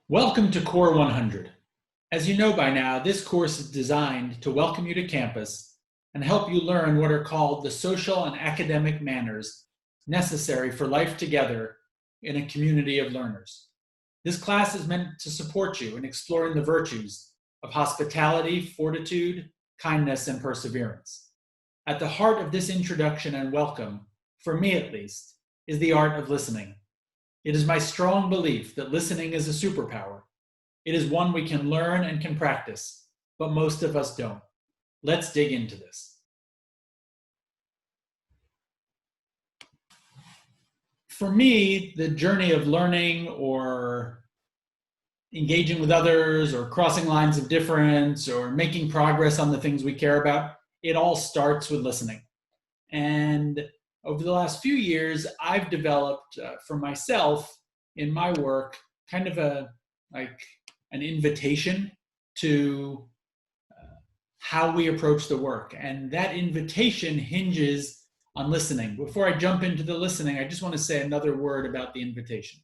Welcome to Core 100. As you know by now, this course is designed to welcome you to campus and help you learn what are called the social and academic manners necessary for life together in a community of learners. This class is meant to support you in exploring the virtues of hospitality, fortitude, kindness, and perseverance. At the heart of this introduction and welcome, for me at least, is the art of listening. It is my strong belief that listening is a superpower. It is one we can learn and can practice, but most of us don't. Let's dig into this. For me, the journey of learning or engaging with others or crossing lines of difference or making progress on the things we care about, it all starts with listening. And over the last few years, I've developed for myself in my work kind of an invitation to how we approach the work. And that invitation hinges on listening. Before I jump into the listening, I just want to say another word about the invitation.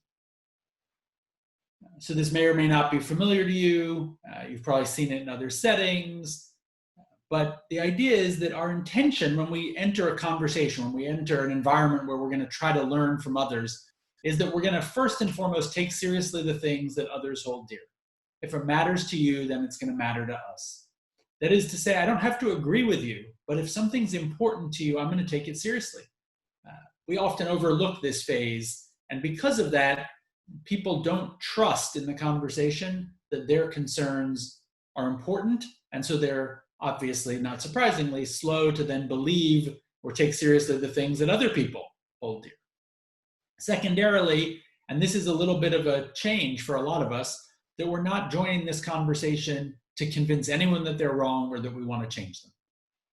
So this may or may not be familiar to you. You've probably seen it in other settings. But the idea is that our intention when we enter a conversation, when we enter an environment where we're going to try to learn from others, is that we're going to first and foremost take seriously the things that others hold dear. If it matters to you, then it's going to matter to us. That is to say, I don't have to agree with you, but if something's important to you, I'm going to take it seriously. We often overlook this phase, and because of that, people don't trust in the conversation that their concerns are important, and so they're obviously, not surprisingly, slow to then believe or take seriously the things that other people hold dear. Secondarily, and this is a little bit of a change for a lot of us, that we're not joining this conversation to convince anyone that they're wrong or that we want to change them.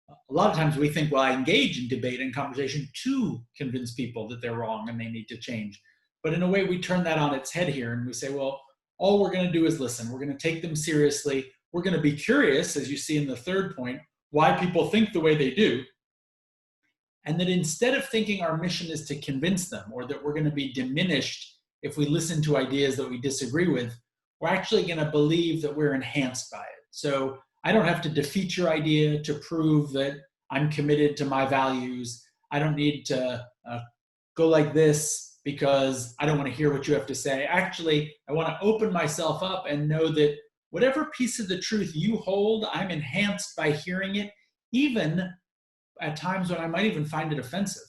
A lot of times we think, well, I engage in debate and conversation to convince people that they're wrong and they need to change. But in a way, we turn that on its head here and we say, well, all we're going to do is listen. We're going to take them seriously. We're going to be curious, as you see in the third point, why people think the way they do. And that instead of thinking our mission is to convince them or that we're going to be diminished if we listen to ideas that we disagree with, we're actually going to believe that we're enhanced by it. So I don't have to defeat your idea to prove that I'm committed to my values. I don't need to go like this because I don't want to hear what you have to say. Actually, I want to open myself up and know that whatever piece of the truth you hold, I'm enhanced by hearing it, even at times when I might even find it offensive.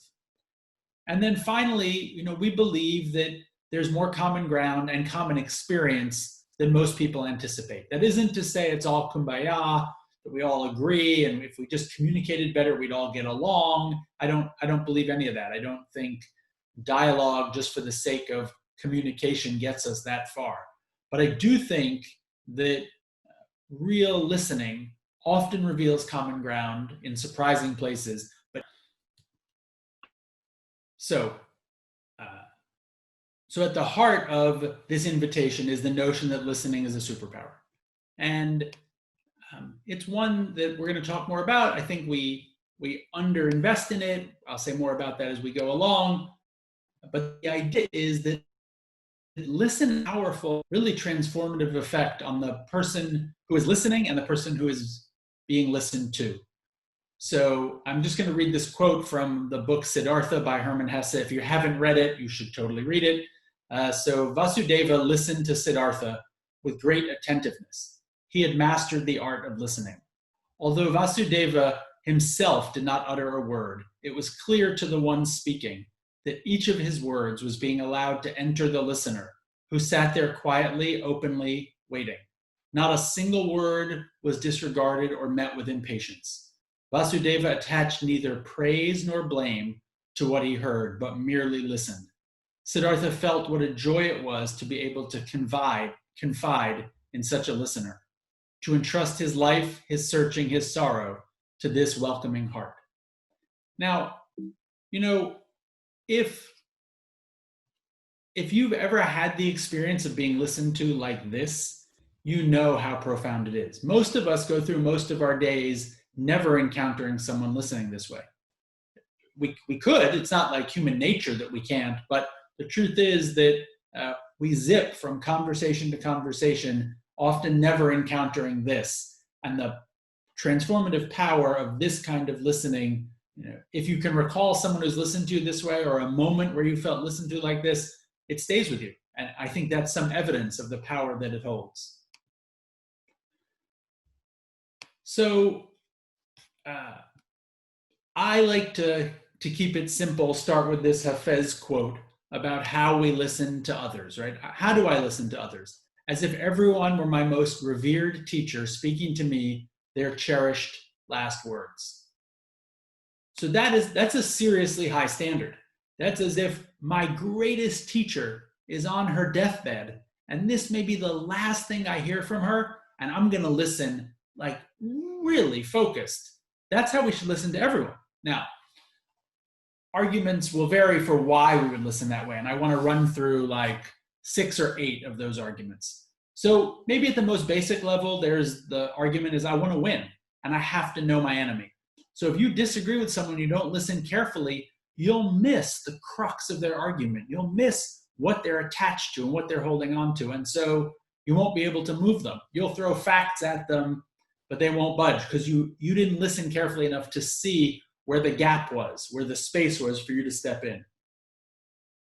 And then finally, we believe that there's more common ground and common experience than most people anticipate. That isn't to say it's all kumbaya, that we all agree, and if we just communicated better, we'd all get along. I don't believe any of that. I don't think dialogue just for the sake of communication gets us that far. But I do think that real listening often reveals common ground in surprising places. So at the heart of this invitation is the notion that listening is a superpower. And it's one that we're going to talk more about. I think we underinvest in it. I'll say more about that as we go along. But the idea is that listen powerful, really transformative effect on the person who is listening and the person who is being listened to. So I'm just going to read this quote from the book Siddhartha by Hermann Hesse. If you haven't read it, you should totally read it. So Vasudeva listened to Siddhartha with great attentiveness. He had mastered the art of listening. Although Vasudeva himself did not utter a word, it was clear to the one speaking that each of his words was being allowed to enter the listener, who sat there quietly, openly, waiting. Not a single word was disregarded or met with impatience. Vasudeva attached neither praise nor blame to what he heard, but merely listened. Siddhartha felt what a joy it was to be able to confide in such a listener, to entrust his life, his searching, his sorrow to this welcoming heart. Now, if you've ever had the experience of being listened to like this, you know how profound it is. Most of us go through most of our days never encountering someone listening this way. We could, it's not like human nature that we can't, but the truth is that we zip from conversation to conversation, often never encountering this. And the transformative power of this kind of listening, if you can recall someone who's listened to you this way, or a moment where you felt listened to like this, it stays with you. And I think that's some evidence of the power that it holds. So I like to keep it simple, start with this Hafez quote about how we listen to others, right? How do I listen to others? As if everyone were my most revered teacher speaking to me their cherished last words. So that's a seriously high standard. That's as if my greatest teacher is on her deathbed, and this may be the last thing I hear from her, and I'm going to listen like really focused. That's how we should listen to everyone. Now, arguments will vary for why we would listen that way, and I want to run through like 6 or 8 of those arguments. So maybe at the most basic level, there's the argument is I want to win, and I have to know my enemy. So if you disagree with someone, you don't listen carefully, you'll miss the crux of their argument. You'll miss what they're attached to and what they're holding on to. And so you won't be able to move them. You'll throw facts at them, but they won't budge because you didn't listen carefully enough to see where the gap was, where the space was for you to step in.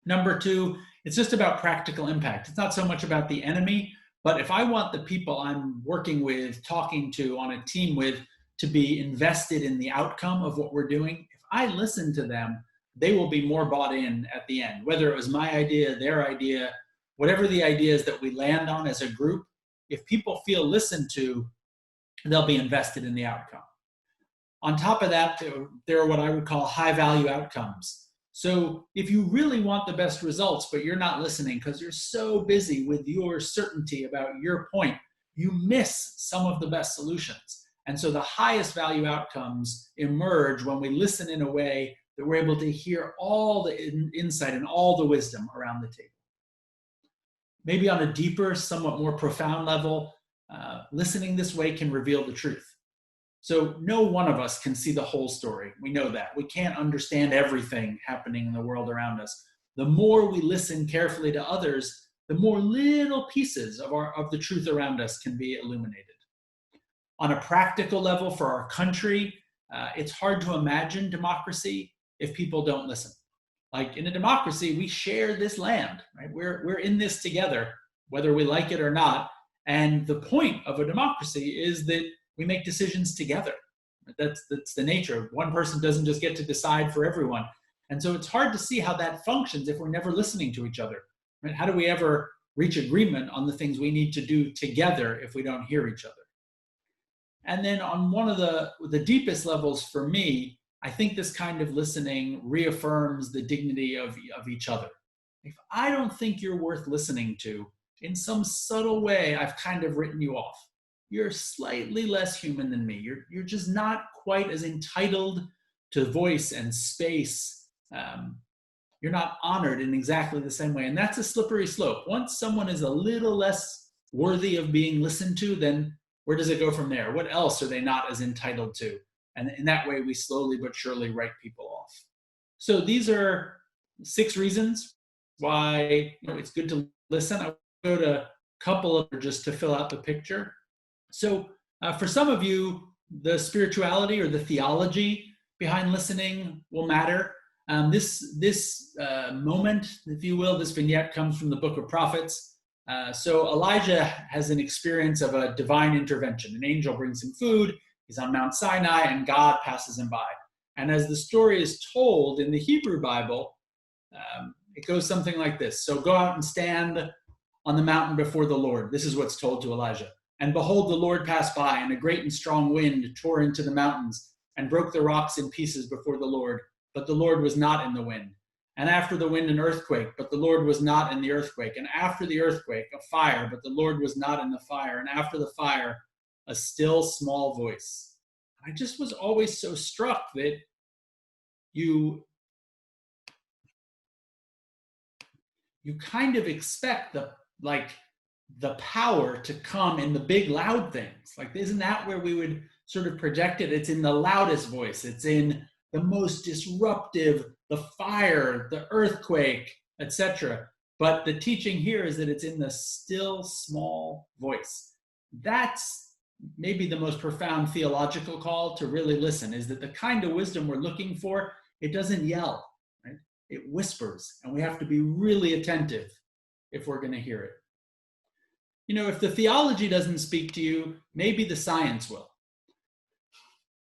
Number 2, it's just about practical impact. It's not so much about the enemy, but if I want the people I'm working with, talking to, on a team with, to be invested in the outcome of what we're doing, if I listen to them, they will be more bought in at the end. Whether it was my idea, their idea, whatever the ideas that we land on as a group, if people feel listened to, they'll be invested in the outcome. On top of that, there are what I would call high value outcomes. So if you really want the best results, but you're not listening because you're so busy with your certainty about your point, you miss some of the best solutions. And so the highest value outcomes emerge when we listen in a way that we're able to hear all the insight and all the wisdom around the table. Maybe on a deeper, somewhat more profound level, listening this way can reveal the truth. So no one of us can see the whole story. We know that. We can't understand everything happening in the world around us. The more we listen carefully to others, the more little pieces of the truth around us can be illuminated. On a practical level for our country, it's hard to imagine democracy if people don't listen. Like in a democracy, we share this land, right? We're in this together, whether we like it or not. And the point of a democracy is that we make decisions together. That's the nature. One person doesn't just get to decide for everyone. And so it's hard to see how that functions if we're never listening to each other. Right? How do we ever reach agreement on the things we need to do together if we don't hear each other? And then on one of the deepest levels for me, I think this kind of listening reaffirms the dignity of each other. If I don't think you're worth listening to, in some subtle way, I've kind of written you off. You're slightly less human than me. You're just not quite as entitled to voice and space. You're not honored in exactly the same way. And that's a slippery slope. Once someone is a little less worthy of being listened to, then where does it go from there? What else are they not as entitled to? And in that way, we slowly but surely write people off. So these are 6 reasons why it's good to listen. I'll go to a couple of just to fill out the picture. So for some of you, the spirituality or the theology behind listening will matter. This moment, if you will, this vignette comes from the Book of Prophets. So Elijah has an experience of a divine intervention. An angel brings him food. He's on Mount Sinai, and God passes him by. And as the story is told in the Hebrew Bible, it goes something like this. So go out and stand on the mountain before the Lord. This is what's told to Elijah. And behold, the Lord passed by, and a great and strong wind tore into the mountains and broke the rocks in pieces before the Lord. But the Lord was not in the wind. And after the wind, an earthquake, but the Lord was not in the earthquake. And after the earthquake, a fire, but the Lord was not in the fire. And after the fire, a still small voice. I just was always so struck that you kind of expect the power to come in the big loud things. Like, isn't that where we would sort of project it? It's in the loudest voice. It's in the most disruptive, the fire, the earthquake, etc. But the teaching here is that it's in the still small voice. That's maybe the most profound theological call to really listen, is that the kind of wisdom we're looking for, it doesn't yell, right? It whispers, and we have to be really attentive if we're going to hear it. You know, if the theology doesn't speak to you, maybe the science will.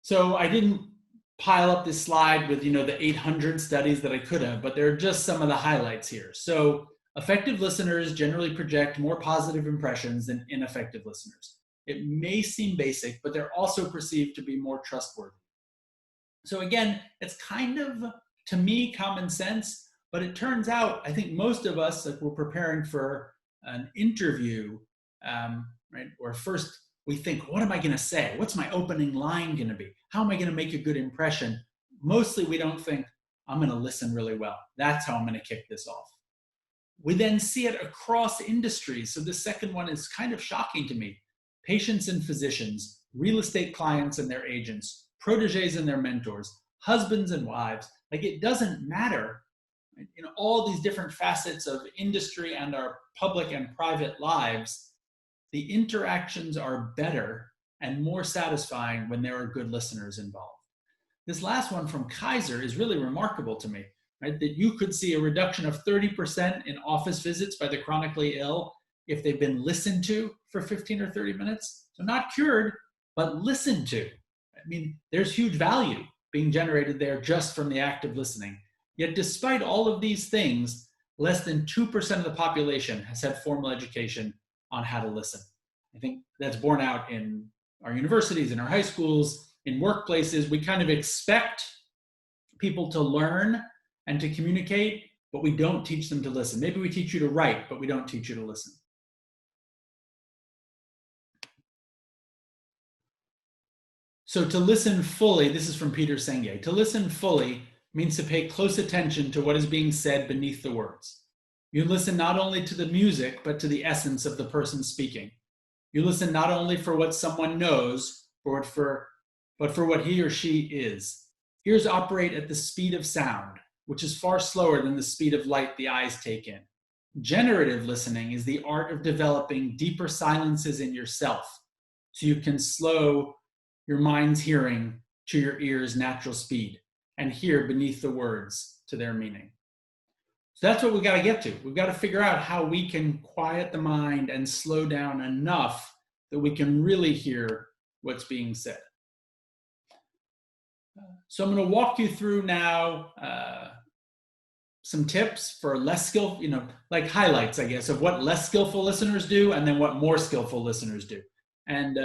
So I didn't pile up this slide with, the 800 studies that I could have, but there are just some of the highlights here. So effective listeners generally project more positive impressions than ineffective listeners. It may seem basic, but they're also perceived to be more trustworthy. So again, it's kind of, to me, common sense, but it turns out, I think most of us, like we're preparing for an interview, right? Or first we think, what am I going to say? What's my opening line going to be? How am I going to make a good impression? Mostly we don't think, I'm going to listen really well. That's how I'm going to kick this off. We then see it across industries. So the second one is kind of shocking to me. Patients and physicians, real estate clients and their agents, proteges and their mentors, husbands and wives. Like, it doesn't matter. In all these different facets of industry and our public and private lives, the interactions are better and more satisfying when there are good listeners involved. This last one from Kaiser is really remarkable to me, right? That you could see a reduction of 30% in office visits by the chronically ill if they've been listened to for 15 or 30 minutes. So not cured, but listened to. I mean, there's huge value being generated there just from the act of listening. Yet despite all of these things, less than 2% of the population has had formal education on how to listen. I think that's borne out in our universities, in our high schools, in workplaces. We kind of expect people to learn and to communicate, but we don't teach them to listen. Maybe we teach you to write, but we don't teach you to listen. So to listen fully, this is from Peter Senge, to listen fully means to pay close attention to what is being said beneath the words. You listen not only to the music, but to the essence of the person speaking. You listen not only for what someone knows, but for what he or she is. Ears operate at the speed of sound, which is far slower than the speed of light the eyes take in. Generative listening is the art of developing deeper silences in yourself, so you can slow your mind's hearing to your ear's natural speed and hear beneath the words to their meaning. So that's what we got to get to. We've got to figure out how we can quiet the mind and slow down enough that we can really hear what's being said. So I'm going to walk you through now some tips for less skillful, like highlights, I guess, of what less skillful listeners do and then what more skillful listeners do. And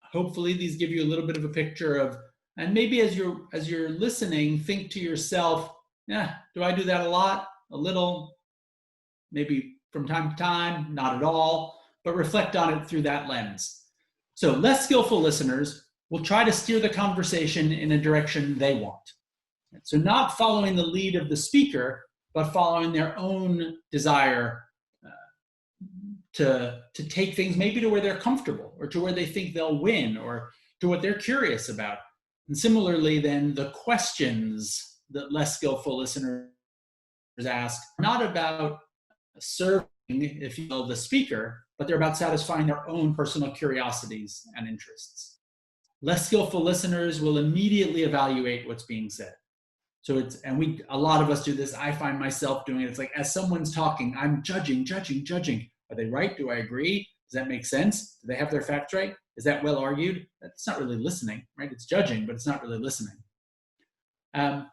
hopefully these give you a little bit of a picture of, and maybe as you're listening, think to yourself, do I do that a lot? A little, maybe from time to time, not at all, but reflect on it through that lens. So less skillful listeners will try to steer the conversation in a direction they want. So not following the lead of the speaker, but following their own desire to take things maybe to where they're comfortable or to where they think they'll win or to what they're curious about. And similarly, then the questions that less skillful listeners ask are not about serving, if you will, the speaker, but they're about satisfying their own personal curiosities and interests. Less skillful listeners will immediately evaluate what's being said. So a lot of us do this. I find myself doing it. It's like, as someone's talking, I'm judging. Are they right? Do I agree? Does that make sense? Do they have their facts right? Is that well argued? That's not really listening, right? It's judging, but it's not really listening.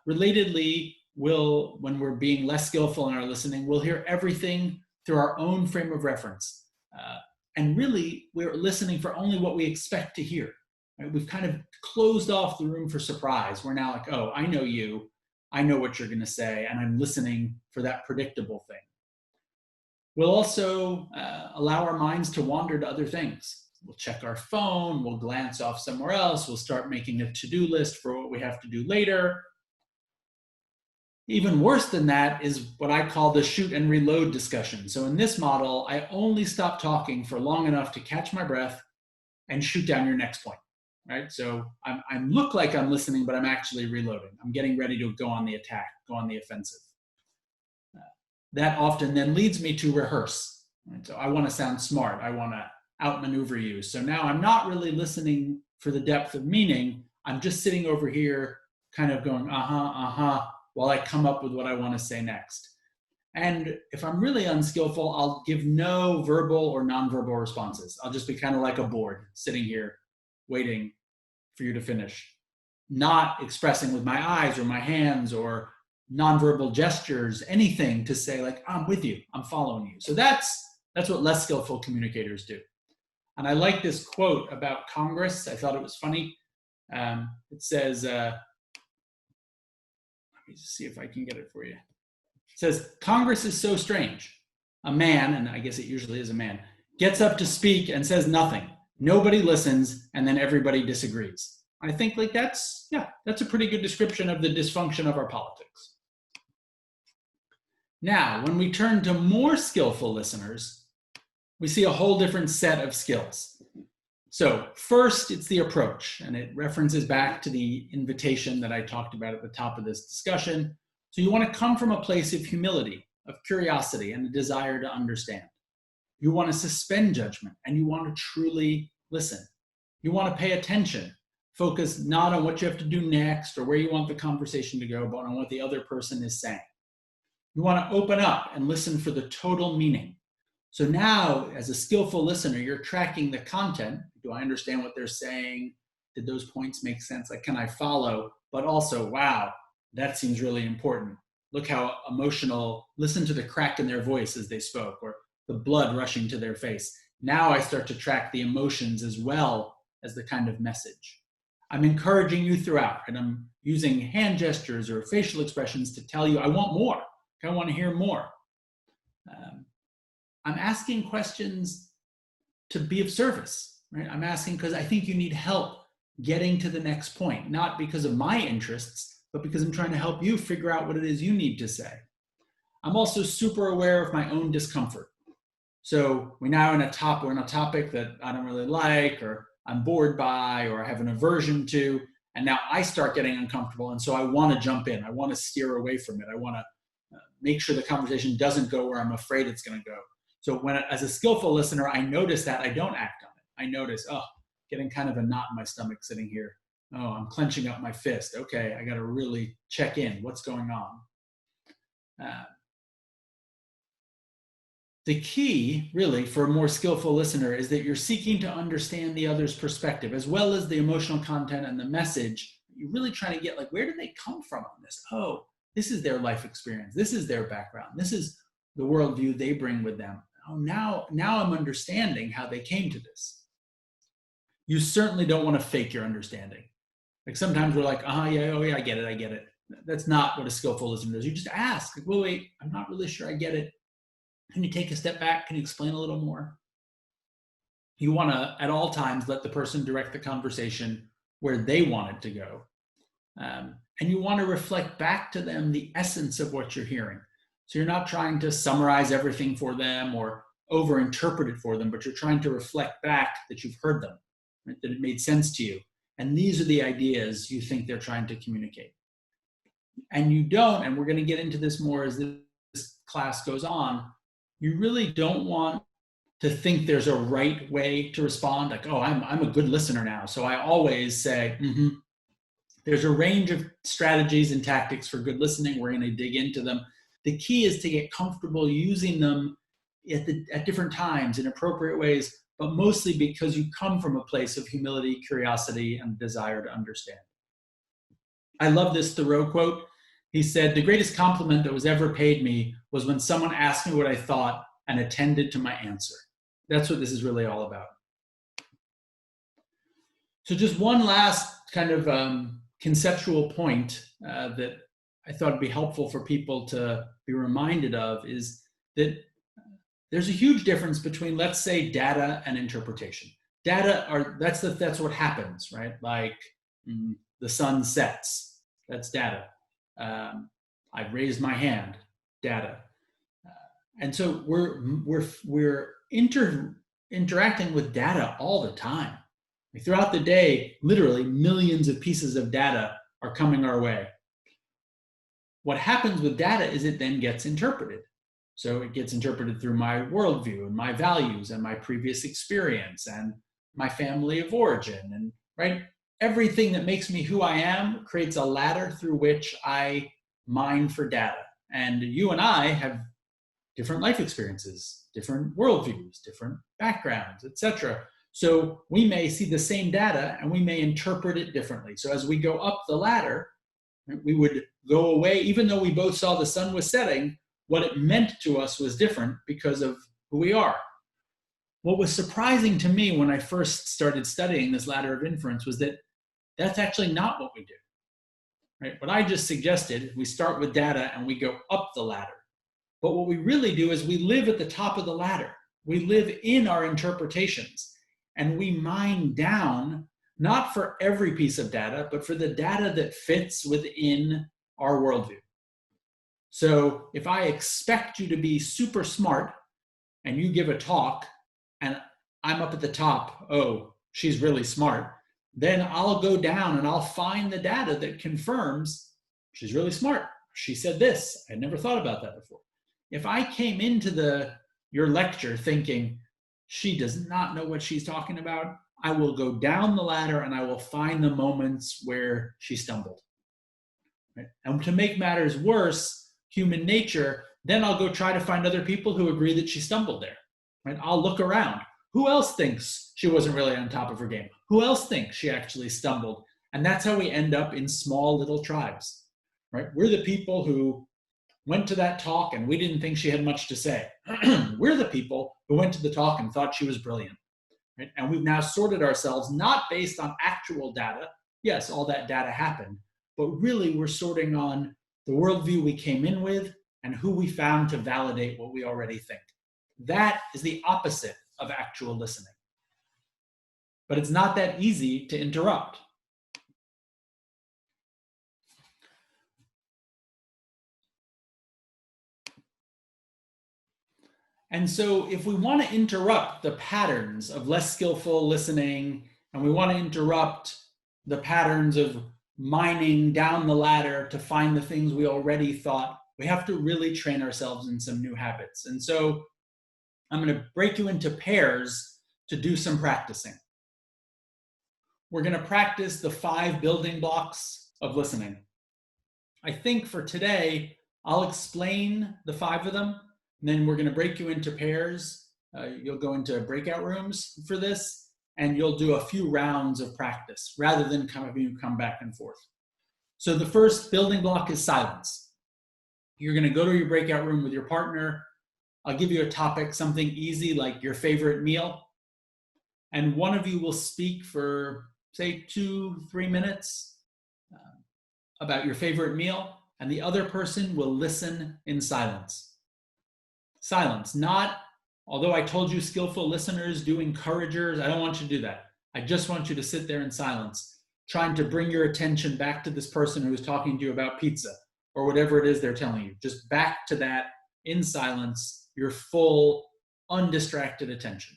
Relatedly, when we're being less skillful in our listening, we'll hear everything through our own frame of reference. And really, we're listening for only what we expect to hear. Right? We've kind of closed off the room for surprise. We're now like, oh, I know you. I know what you're going to say, and I'm listening for that predictable thing. We'll also allow our minds to wander to other things. We'll check our phone, we'll glance off somewhere else, we'll start making a to-do list for what we have to do later. Even worse than that is what I call the shoot and reload discussion. So in this model, I only stop talking for long enough to catch my breath and shoot down your next point, right? So I look like I'm listening, but I'm actually reloading. I'm getting ready to go on the attack, go on the offensive. that often then leads me to rehearse. Right? So I want to sound smart. I want to outmaneuver you. So now I'm not really listening for the depth of meaning. I'm just sitting over here kind of going, while I come up with what I want to say next. And if I'm really unskillful, I'll give no verbal or nonverbal responses. I'll just be kind of like a board sitting here waiting for you to finish, not expressing with my eyes or my hands or nonverbal gestures, anything to say like, I'm with you, I'm following you. So that's what less skillful communicators do. And I like this quote about Congress. I thought it was funny. It says, let me just see if I can get it for you. It says, Congress is so strange. A man, and I guess it usually is a man, gets up to speak and says nothing. Nobody listens, and then everybody disagrees. I think like that's a pretty good description of the dysfunction of our politics. Now, when we turn to more skillful listeners, we see a whole different set of skills. So first, it's the approach, and it references back to the invitation that I talked about at the top of this discussion. So you want to come from a place of humility, of curiosity, and a desire to understand. You want to suspend judgment, and you want to truly listen. You want to pay attention, focus not on what you have to do next or where you want the conversation to go, but on what the other person is saying. You want to open up and listen for the total meaning. So now, as a skillful listener, you're tracking the content. Do I understand what they're saying? Did those points make sense? Like, can I follow? But also, wow, that seems really important. Look how emotional, listen to the crack in their voice as they spoke, or the blood rushing to their face. Now I start to track the emotions as well as the kind of message. I'm encouraging you throughout, and I'm using hand gestures or facial expressions to tell you I want more. I want to hear more. I'm asking questions to be of service, right? I'm asking because I think you need help getting to the next point, not because of my interests, but because I'm trying to help you figure out what it is you need to say. I'm also super aware of my own discomfort. So we're now in a topic that I don't really like, or I'm bored by, or I have an aversion to, and now I start getting uncomfortable, and so I want to jump in. I want to steer away from it. I want to make sure the conversation doesn't go where I'm afraid it's going to go. So when, as a skillful listener, I notice that I don't act on it. I notice, getting kind of a knot in my stomach sitting here. Oh, I'm clenching up my fist. Okay, I got to really check in. What's going on? The key, really, for a more skillful listener is that you're seeking to understand the other's perspective, as well as the emotional content and the message. You're really trying to get, like, where do they come from on this? Oh, this is their life experience. This is their background. This is the worldview they bring with them. Oh, now I'm understanding how they came to this. You certainly don't want to fake your understanding. Like sometimes we're like, I get it. That's not what a skillful listener does. You just ask, like, well, wait, I'm not really sure I get it. Can you take a step back? Can you explain a little more? You want to, at all times, let the person direct the conversation where they want it to go. And you want to reflect back to them the essence of what you're hearing. So you're not trying to summarize everything for them or over-interpret it for them, but you're trying to reflect back that you've heard them, right? That it made sense to you. And these are the ideas you think they're trying to communicate. And you don't, and we're going to get into this more as this class goes on, you really don't want to think there's a right way to respond. Like, oh, I'm a good listener now, so I always say, mm-hmm. There's a range of strategies and tactics for good listening. We're going to dig into them. The key is to get comfortable using them at different times in appropriate ways, but mostly because you come from a place of humility, curiosity, and desire to understand. I love this Thoreau quote. He said, "The greatest compliment that was ever paid me was when someone asked me what I thought and attended to my answer." That's what this is really all about. So just one last kind of conceptual point that I thought would be helpful for people to be reminded of is that there's a huge difference between, let's say, data and interpretation. Data that's what happens, right? Like the sun sets, that's data. I've raised my hand, data. And so we're interacting with data all the time. Like throughout the day, literally millions of pieces of data are coming our way. What happens with data is it then gets interpreted. So it gets interpreted through my worldview and my values and my previous experience and my family of origin. And right, everything that makes me who I am creates a ladder through which I mine for data. And you and I have different life experiences, different worldviews, different backgrounds, etc. So we may see the same data and we may interpret it differently. So as we go up the ladder, we would go away, even though we both saw the sun was setting, what it meant to us was different because of who we are. What was surprising to me when I first started studying this ladder of inference was that that's actually not what we do. Right? What I just suggested, we start with data and we go up the ladder. But what we really do is we live at the top of the ladder. We live in our interpretations and we mine down, not for every piece of data, but for the data that fits within our worldview. So if I expect you to be super smart and you give a talk and I'm up at the top, oh, she's really smart, then I'll go down and I'll find the data that confirms she's really smart. She said this. I never thought about that before. If I came into your lecture thinking she does not know what she's talking about, I will go down the ladder and I will find the moments where she stumbled. Right? And to make matters worse, human nature, then I'll go try to find other people who agree that she stumbled there. Right? I'll look around. Who else thinks she wasn't really on top of her game? Who else thinks she actually stumbled? And that's how we end up in small little tribes. Right? We're the people who went to that talk and we didn't think she had much to say. We're the people who went to the talk and thought she was brilliant. Right? And we've now sorted ourselves not based on actual data. Yes, all that data happened, but really we're sorting on the worldview we came in with and who we found to validate what we already think. That is the opposite of actual listening. But it's not that easy to interrupt. And so if we want to interrupt the patterns of less skillful listening, and we want to interrupt the patterns of mining down the ladder to find the things we already thought, we have to really train ourselves in some new habits. And so I'm going to break you into pairs to do some practicing. We're going to practice the 5 building blocks of listening. I think for today, I'll explain the 5 of them. And then we're going to break you into pairs. You'll go into breakout rooms for this, and you'll do a few rounds of practice rather than come back and forth. So the first building block is silence. You're going to go to your breakout room with your partner. I'll give you a topic, something easy like your favorite meal. And one of you will speak for, say, 2-3 minutes about your favorite meal, and the other person will listen in silence. Silence, not, although I told you skillful listeners do encouragers, I don't want you to do that. I just want you to sit there in silence, trying to bring your attention back to this person who is talking to you about pizza or whatever it is they're telling you. Just back to that in silence, your full, undistracted attention.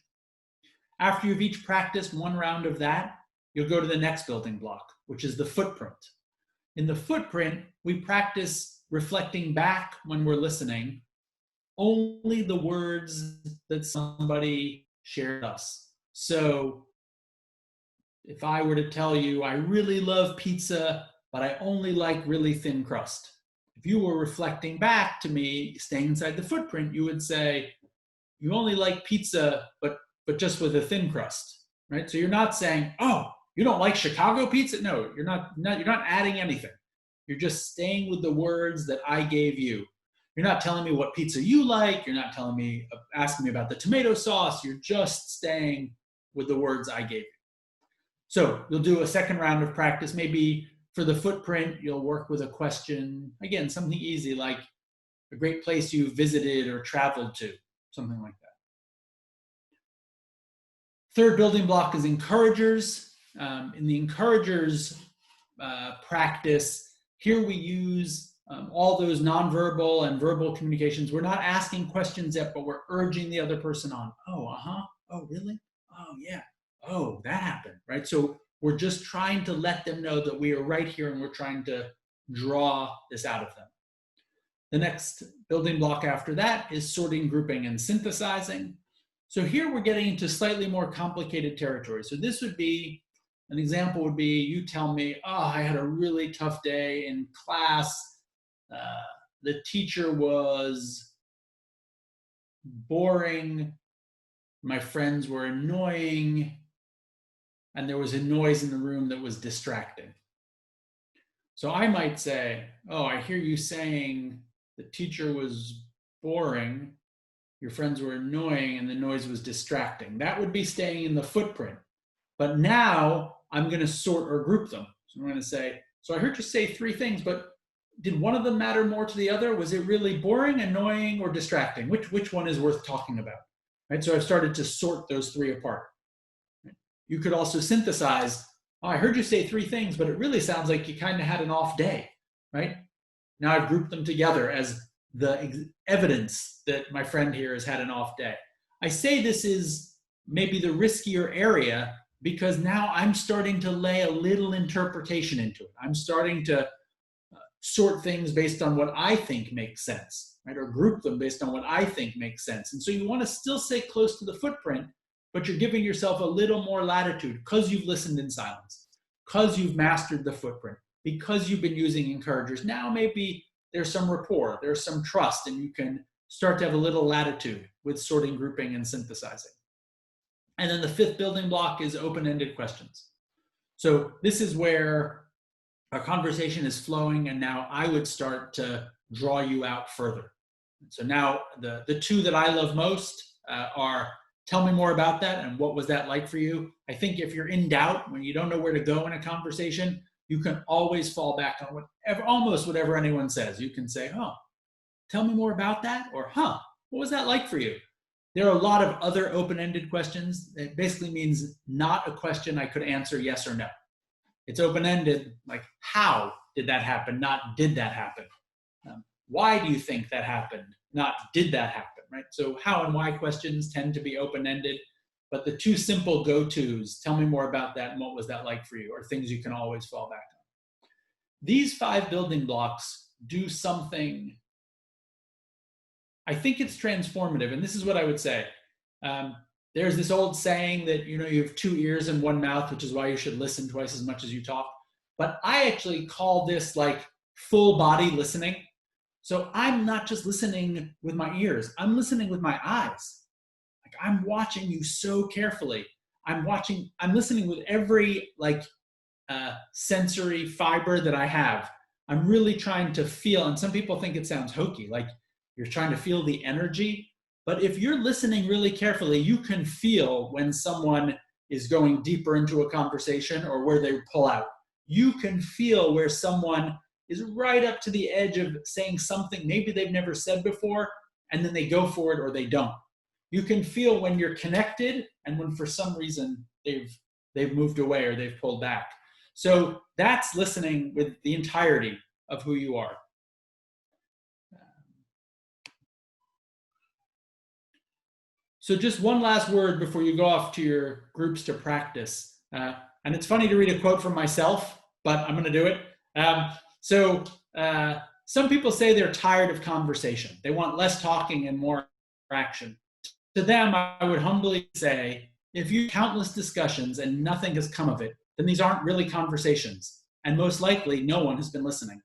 After you've each practiced one round of that, you'll go to the next building block, which is the footprint. In the footprint, we practice reflecting back when we're listening only the words that somebody shared us. So if I were to tell you, I really love pizza, but I only like really thin crust. If you were reflecting back to me, staying inside the footprint, you would say, you only like pizza, but just with a thin crust, right? So you're not saying, oh, you don't like Chicago pizza? No, you're not adding anything. You're just staying with the words that I gave you. You're not telling me what pizza you like. You're not asking me about the tomato sauce. You're just staying with the words I gave you. So you'll do a second round of practice. Maybe for the footprint, you'll work with a question. Again, something easy like a great place you visited or traveled to, something like that. Third building block is encouragers. In the encouragers practice, here we use all those nonverbal and verbal communications. We're not asking questions yet, but we're urging the other person on. Oh, oh, really? Oh, yeah. Oh, that happened, right? So we're just trying to let them know that we are right here and we're trying to draw this out of them. The next building block after that is sorting, grouping, and synthesizing. So here we're getting into slightly more complicated territory. So this would be, an example would be, you tell me, oh, I had a really tough day in class. The teacher was boring. My friends were annoying. And there was a noise in the room that was distracting. So I might say, oh, I hear you saying the teacher was boring, your friends were annoying, and the noise was distracting. That would be staying in the footprint. But now I'm going to sort or group them. So I'm going to say, so I heard you say 3 things, but did one of them matter more to the other? Was it really boring, annoying, or distracting? Which one is worth talking about? Right? So I've started to sort those 3 apart. Right? You could also synthesize, oh, I heard you say 3 things, but it really sounds like you kind of had an off day, right? Now I've grouped them together as the evidence that my friend here has had an off day. I say this is maybe the riskier area because now I'm starting to lay a little interpretation into it. I'm starting to sort things based on what I think makes sense, right? Or group them based on what I think makes sense. And so you want to still stay close to the footprint, but you're giving yourself a little more latitude because you've listened in silence, because you've mastered the footprint, because you've been using encouragers. Now maybe there's some rapport, there's some trust, and you can start to have a little latitude with sorting, grouping, and synthesizing. And then the 5th building block is open-ended questions. So this is where a conversation is flowing, and now I would start to draw you out further. So now the 2 that I love most are, tell me more about that and what was that like for you? I think if you're in doubt, when you don't know where to go in a conversation, you can always fall back on almost whatever anyone says. You can say, oh, tell me more about that, or what was that like for you? There are a lot of other open-ended questions. It basically means not a question I could answer yes or no. It's open-ended, like how did that happen, not did that happen. Why do you think that happened, not did that happen, right? So how and why questions tend to be open-ended, but the 2 simple go-tos, tell me more about that and what was that like for you, are things you can always fall back on. These 5 building blocks do something, I think it's transformative, and this is what I would say. There's this old saying that, you have 2 ears and 1 mouth, which is why you should listen twice as much as you talk. But I actually call this like full body listening. So I'm not just listening with my ears, I'm listening with my eyes. Like I'm watching you so carefully. I'm listening with every sensory fiber that I have. I'm really trying to feel, and some people think it sounds hokey, like you're trying to feel the energy. But if you're listening really carefully, you can feel when someone is going deeper into a conversation or where they pull out. You can feel where someone is right up to the edge of saying something maybe they've never said before, and then they go for it or they don't. You can feel when you're connected and when for some reason they've moved away or they've pulled back. So that's listening with the entirety of who you are. So just one last word before you go off to your groups to practice. And it's funny to read a quote from myself, but I'm going to do it. Some people say they're tired of conversation. They want less talking and more action. To them, I would humbly say, if you have countless discussions and nothing has come of it, then these aren't really conversations. And most likely, no one has been listening.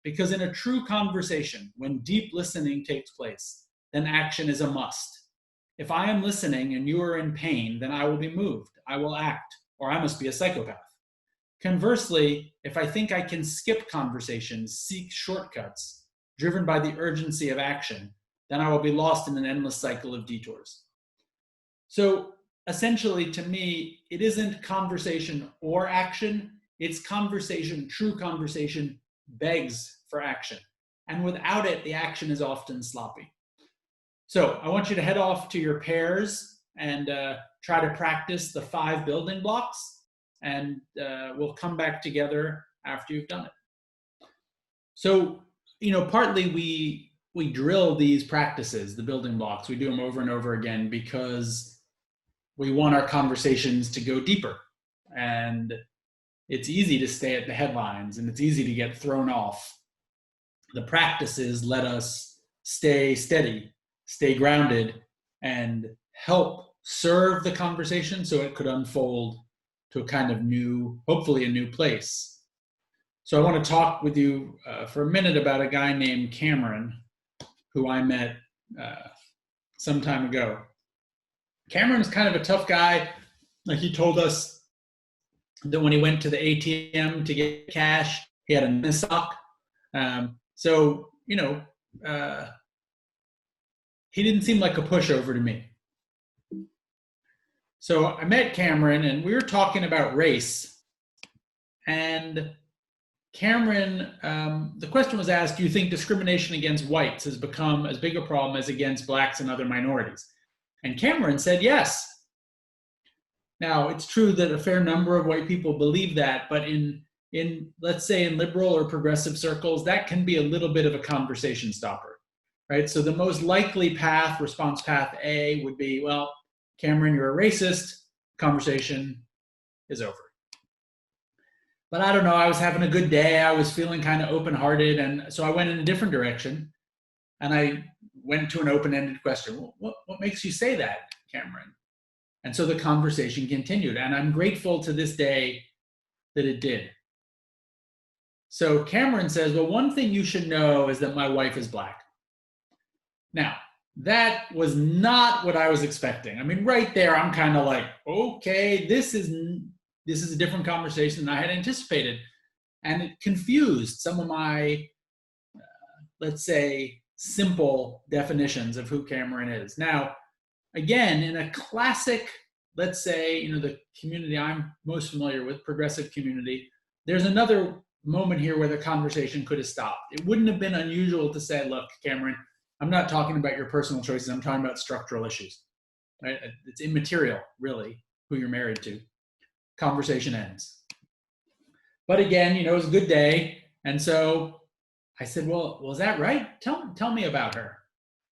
Because in a true conversation, when deep listening takes place, then action is a must. If I am listening and you are in pain, then I will be moved. I will act, or I must be a psychopath. Conversely, if I think I can skip conversations, seek shortcuts, driven by the urgency of action, then I will be lost in an endless cycle of detours. So essentially, to me, it isn't conversation or action. It's conversation. True conversation begs for action. And without it, the action is often sloppy. So I want you to head off to your pairs and try to practice the 5 building blocks, and we'll come back together after you've done it. So, partly we drill these practices, the building blocks. We do them over and over again because we want our conversations to go deeper. And it's easy to stay at the headlines, and it's easy to get thrown off. the practices let us stay steady, stay grounded, and help serve the conversation so it could unfold to a kind of new, hopefully a new place. So I want to talk with you for a minute about a guy named Cameron, who I met some time ago. Cameron is kind of a tough guy. Like, he told us that when he went to the ATM to get cash, he had a sock. So, he didn't seem like a pushover to me. So I met Cameron and we were talking about race. And Cameron, the question was asked, do you think discrimination against whites has become as big a problem as against blacks and other minorities? And Cameron said yes. Now, it's true that a fair number of white people believe that, but in let's say in liberal or progressive circles, that can be a little bit of a conversation stopper, right? So the most likely path, response path A, would be, well, Cameron, you're a racist, conversation is over. But I don't know, I was having a good day, I was feeling kind of open-hearted, and so I went in a different direction, and I went to an open-ended question. What makes you say that, Cameron? And so the conversation continued, and I'm grateful to this day that it did. So Cameron says, well, one thing you should know is that my wife is black. Now, that was not what I was expecting. I mean, right there, I'm kind of like, okay, this is a different conversation than I had anticipated. And it confused some of my, let's say, simple definitions of who Cameron is. Now, again, in a classic, let's say, the community I'm most familiar with, progressive community, there's another moment here where the conversation could have stopped. It wouldn't have been unusual to say, look, Cameron, I'm not talking about your personal choices, I'm talking about structural issues. Right? It's immaterial, really, who you're married to. Conversation ends. But again, it was a good day. And so I said, well, is that right? Tell me about her.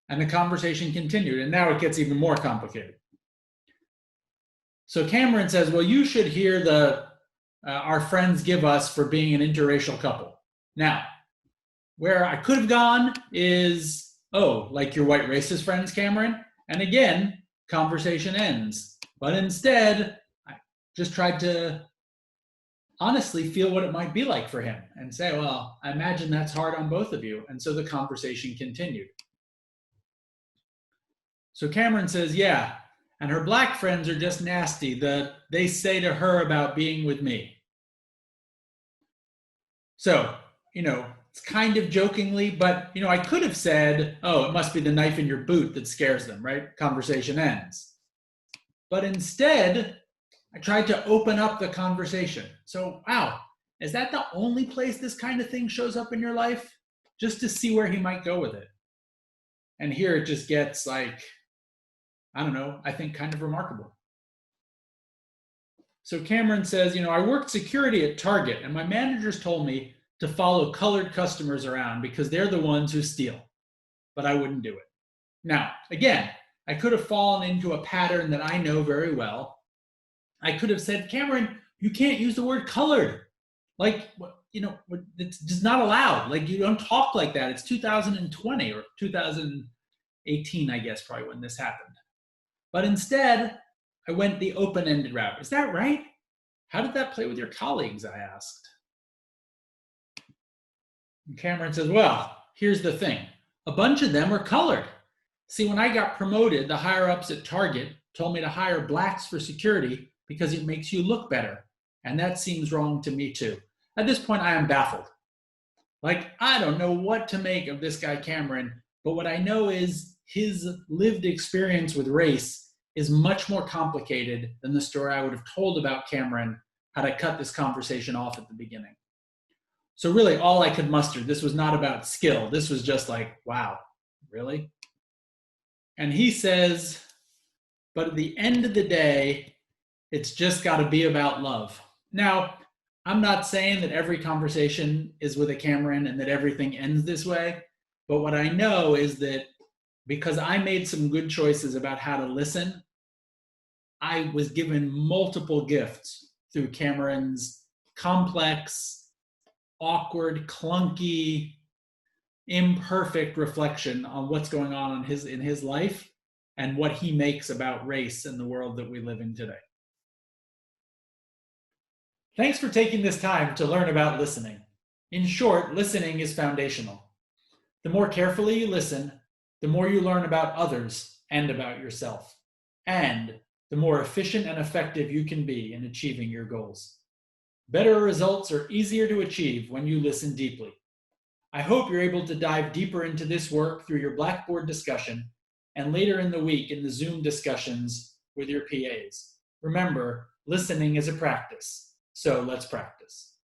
And the conversation continued. And now it gets even more complicated. So Cameron says, well, you should hear our friends give us for being an interracial couple. Now, where I could have gone is, oh, like your white racist friends, Cameron? And again, conversation ends. But instead, I just tried to honestly feel what it might be like for him and say, well, I imagine that's hard on both of you. And so the conversation continued. So Cameron says, yeah, and her black friends are just nasty. They say to her about being with me. So, it's kind of jokingly, but, I could have said, oh, it must be the knife in your boot that scares them, right? Conversation ends. But instead, I tried to open up the conversation. So, wow, is that the only place this kind of thing shows up in your life? Just to see where he might go with it. And here it just gets like, I don't know, I think kind of remarkable. So Cameron says, I worked security at Target, and my managers told me to follow colored customers around because they're the ones who steal. But I wouldn't do it. Now, again, I could have fallen into a pattern that I know very well. I could have said, Cameron, you can't use the word colored. Like, it's just not allowed. Like, you don't talk like that. It's 2020 or 2018, I guess, probably when this happened. But instead, I went the open-ended route. Is that right? How did that play with your colleagues, I asked. And Cameron says, well, here's the thing. A bunch of them are colored. See, when I got promoted, the higher-ups at Target told me to hire blacks for security because it makes you look better. And that seems wrong to me too. At this point, I am baffled. Like, I don't know what to make of this guy, Cameron, but what I know is his lived experience with race is much more complicated than the story I would have told about Cameron had I cut this conversation off at the beginning. So really, all I could muster, this was not about skill. This was just like, wow, really? And he says, but at the end of the day, it's just got to be about love. Now, I'm not saying that every conversation is with a Cameron and that everything ends this way, but what I know is that because I made some good choices about how to listen, I was given multiple gifts through Cameron's complex, awkward, clunky, imperfect reflection on what's going on in his life and what he makes about race in the world that we live in today. Thanks for taking this time to learn about listening. In short, listening is foundational. The more carefully you listen, the more you learn about others and about yourself, and the more efficient and effective you can be in achieving your goals. Better results are easier to achieve when you listen deeply. I hope you're able to dive deeper into this work through your Blackboard discussion and later in the week in the Zoom discussions with your PAs. Remember, listening is a practice, so let's practice.